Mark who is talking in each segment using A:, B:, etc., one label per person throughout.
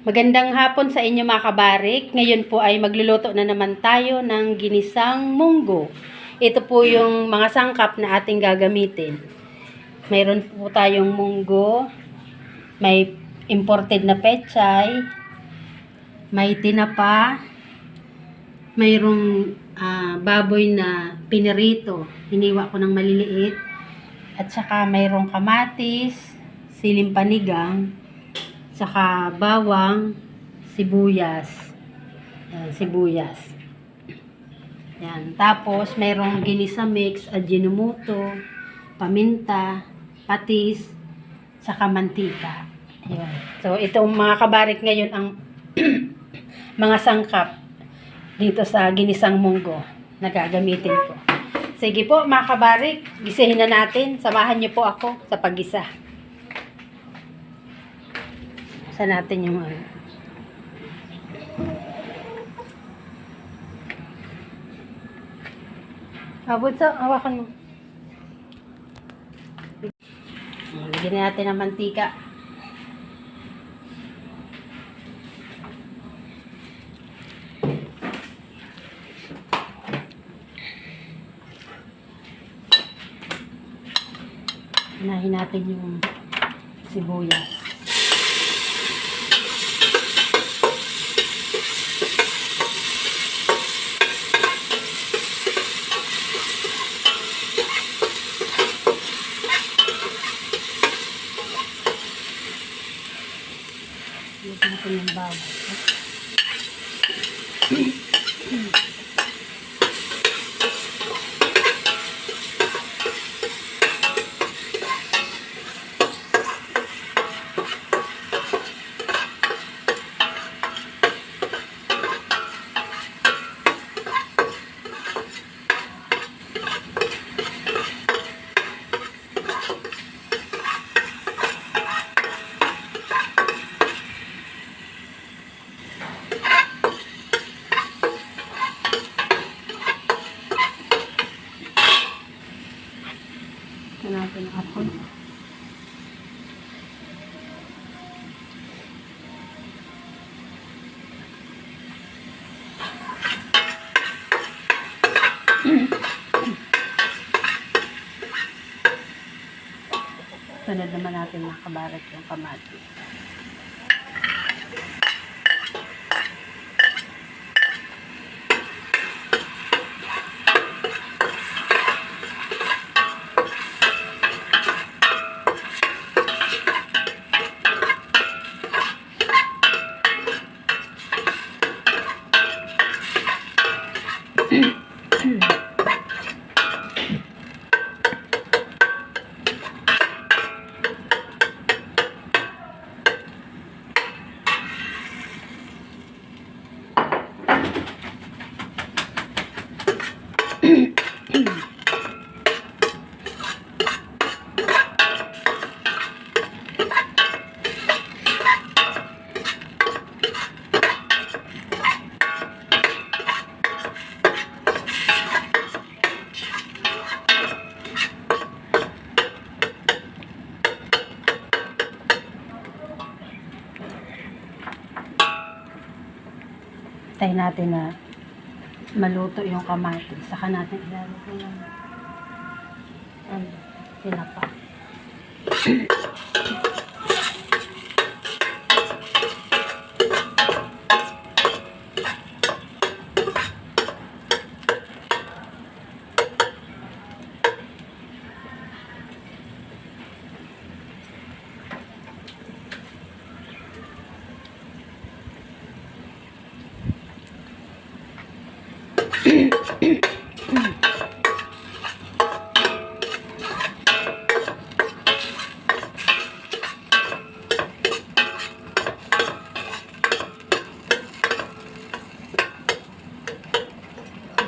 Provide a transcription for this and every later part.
A: Magandang hapon sa inyo mga kabarik. Ngayon po ay magluluto na naman tayo ng ginisang munggo. Ito po yung mga sangkap na ating gagamitin. Mayroon po tayong munggo, may imported na pechay, may tinapa, mayroong baboy na pinirito, hiniwa ko ng maliliit, at saka mayroong kamatis, siling panigang, saka bawang, sibuyas. Sibuyas. Yan. Tapos, mayroong ginisa mix, ajinomoto, paminta, patis, saka mantika. Yan. So, itong mga kabarik ngayon ang mga sangkap dito sa ginisang munggo na gagamitin ko. Sige po, mga kabarik, gisahin na natin. Samahan niyo po ako sa paggisa. Sa natin yung abot sa hawakan mo. Lagyan natin ng mantika. Unahin natin yung sibuyas. Lagyan natin yung bawang. Natin ang apoy. Sunod naman natin mga kabarik yung kamatis. Tayo natin na maluto yung kamatis. Saka natin ilalagay yung tinapa.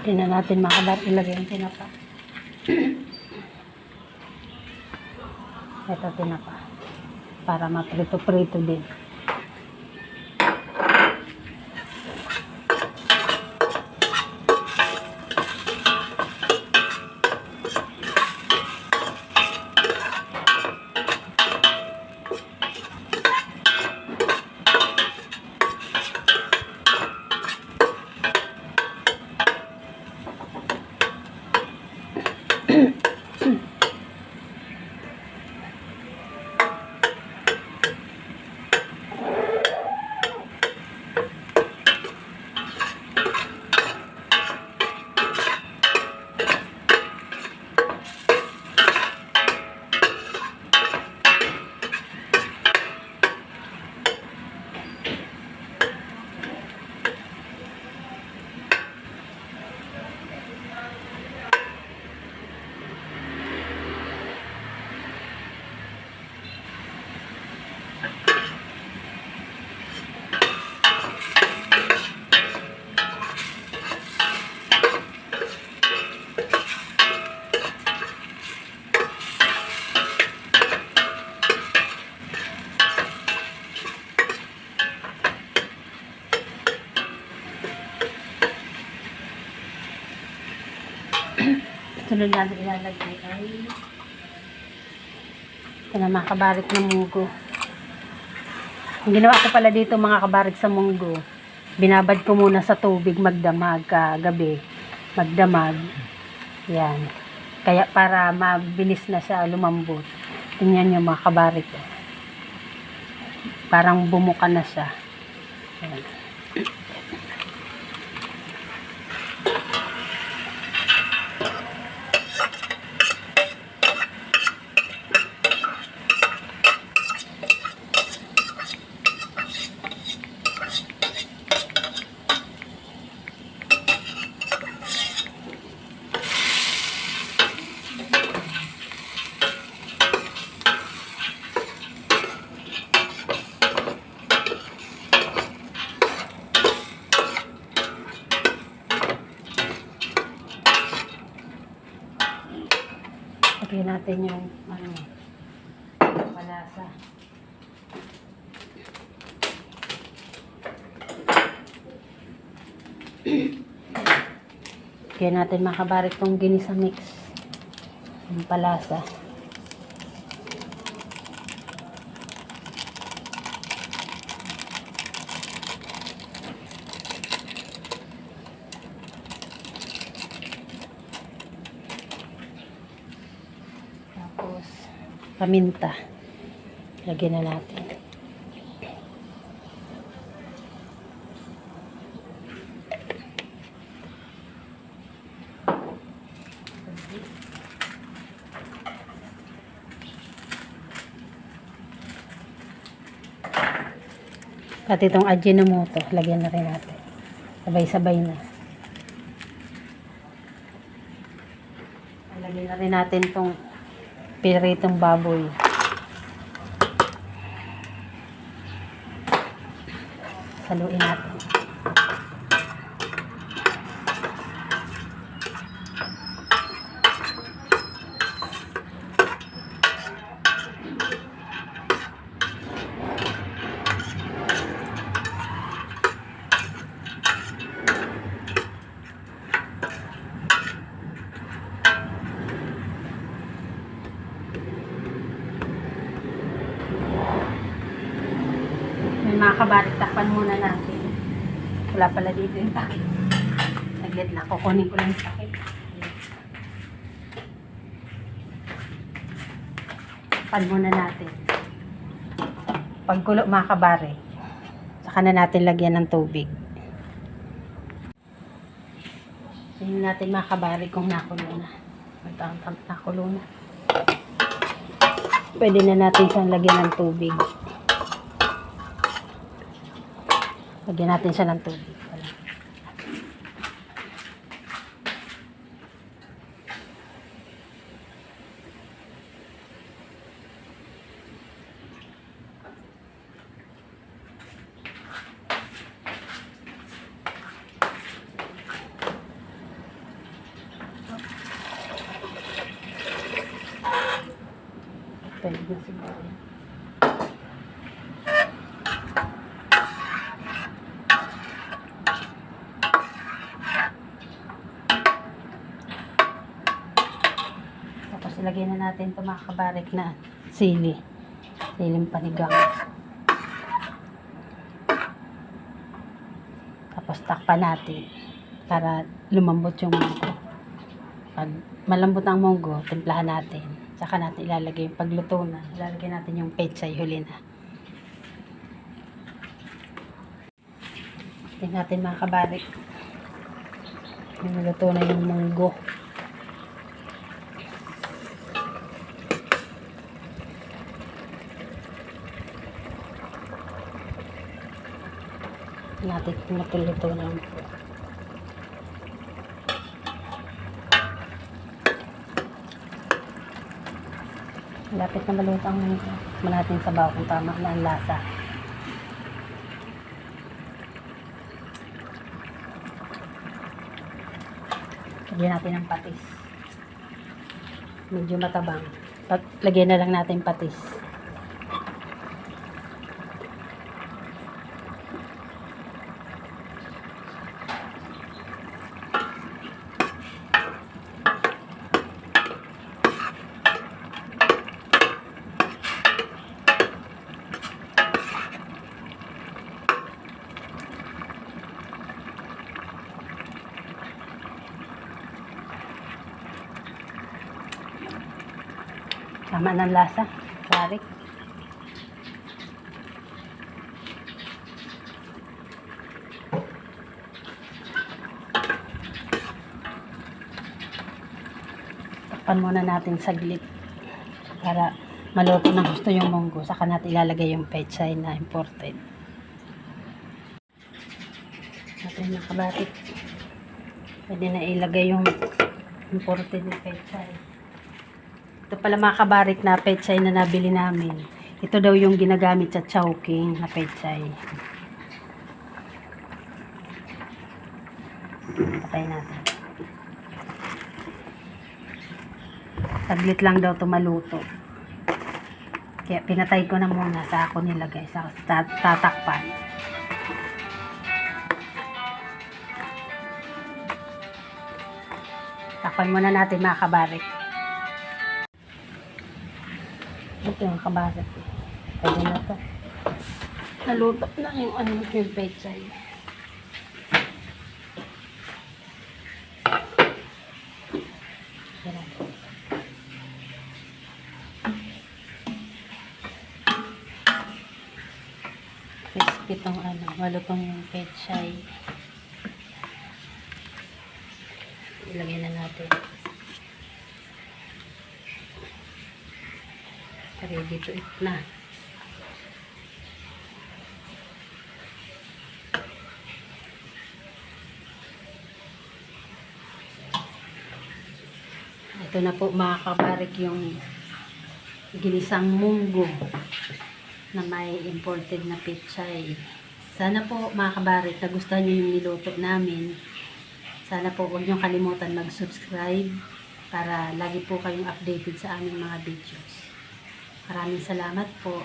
A: Hindi na natin makabar ilagay yung tinapa. Ito tinapa. Para maprito-prito din. Sunod natin ilalagay ay ito na mga kabarik ng munggo. Ang ginawa ko pala dito mga kabarik sa munggo, binabad ko muna sa tubig magdamag kagabi. Magdamag. Yan. Kaya para mabilis na siya lumambot. Tingnan nyo mga kabarik. Parang bumuka na siya. Yan. Lagyan natin yung palasa. Lagyan natin mga kabarik tong ginisa mix. Yung palasa. Paminta. Lagyan na natin. At itong Ajinomoto, lagyan na rin natin. Sabay-sabay na. Lagyan na rin natin itong piritong baboy. Saluin natin. Mga kabarik, takpan muna natin. Wala pala dito yung takip. Saglit na, kukunin ko lang yung takip. Takpan muna natin. Pagkulo mga kabarik, saka na natin lagyan ng tubig. Tingnan natin mga kabarik kung nakulo na. Nakulo na. Pwede na natin siyang lagyan ng tubig. Lagyan natin siya ng tubig. Pwede na siguro. Tapos ilagay na natin ito mga kabarik na sili. Siling panigang. Tapos takpan natin para lumambot yung munggo. Pag malambot ang munggo, timplahan natin. Saka natin ilalagay yung pagluto na. Ilalagay natin yung pechay, huli na. Tingnan natin mga kabarik. Luto na yung munggo. Natin matuluto na yung lapit na maluto ang munggo. Manatin sa bawa kung tama na ang lasa. Lagyan natin ng patis. Medyo matabang. Lagyan na lang natin patis. Tama ng lasa. Kabarik. Takpan muna natin saglit para maluto ng gusto yung munggo. Saka natin ilalagay yung pechay na imported. Natin na kabarik. Pwede na ilagay yung imported na pechay. Ito pala mga kabarik na pechay na nabili namin. Ito daw yung ginagamit sa chowking na pechay. Patay natin. Saglit lang daw ito maluto. Kaya pinatay ko na muna sa ako nilagay. Sa tatakpan. Takpan muna natin mga kabarik. Ito yung kabarik. Pwede na ito. Naluto na yung pechay. Crispy itong malutong yung pechay. Ilagay na natin. Ready to eat na. Ito na po mga kabarik yung ginisang munggo na may imported na pechay. Sana po mga kabarik nagustuhan nyo yung niluto namin. Sana po huwag nyo kalimutan mag-subscribe para lagi po kayong updated sa aming mga videos. Maraming salamat po.